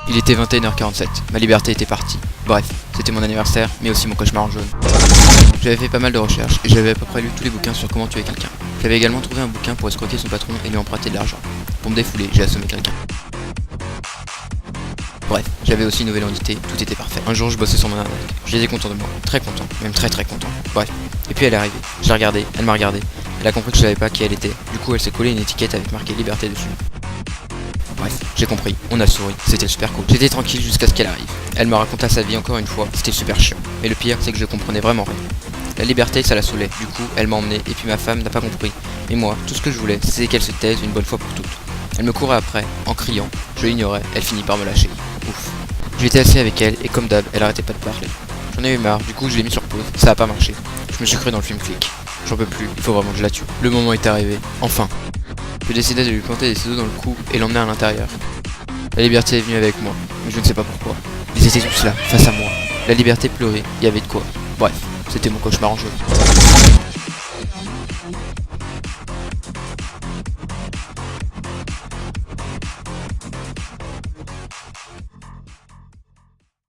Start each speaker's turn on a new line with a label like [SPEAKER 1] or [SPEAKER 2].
[SPEAKER 1] Il était 21h47, ma liberté était partie. Bref, c'était mon anniversaire, mais aussi mon cauchemar en jaune. J'avais fait pas mal de recherches, et j'avais à peu près lu tous les bouquins sur comment tuer quelqu'un. J'avais également trouvé un bouquin pour escroquer son patron et lui emprunter de l'argent. Pour me défouler, j'ai assommé quelqu'un. Bref, j'avais aussi une nouvelle entité, tout était parfait. Un jour, je bossais sur mon arnaque. J'étais content de moi, très content, même très content. Bref, et puis elle est arrivée. Je l'ai regardée, elle m'a regardé. Elle a compris que je savais pas qui elle était. Du coup, elle s'est collée une étiquette avec marqué liberté dessus. Bref, j'ai compris, on a souri, c'était super cool. J'étais tranquille jusqu'à ce qu'elle arrive. Elle me raconta sa vie encore une fois, c'était super chiant. Mais le pire, c'est que je comprenais vraiment rien. La liberté, ça la saoulait, du coup, elle m'a emmené, et puis ma femme n'a pas compris. Et moi, tout ce que je voulais, c'est qu'elle se taise une bonne fois pour toutes. Elle me courait après, en criant, je l'ignorais, elle finit par me lâcher. Ouf. J'étais assis avec elle, et comme d'hab, elle arrêtait pas de parler. J'en ai eu marre, du coup je l'ai mis sur pause, ça a pas marché. Je me suis cru dans le film Click. J'en peux plus, il faut vraiment que je la tue. Le moment est arrivé, enfin. Je décidai de lui planter des ciseaux dans le cou et l'emmener à l'intérieur. La liberté est venue avec moi, mais je ne sais pas pourquoi. Ils étaient tous là, face à moi. La liberté pleurait, il y avait de quoi. Bref, c'était mon cauchemar en jaune.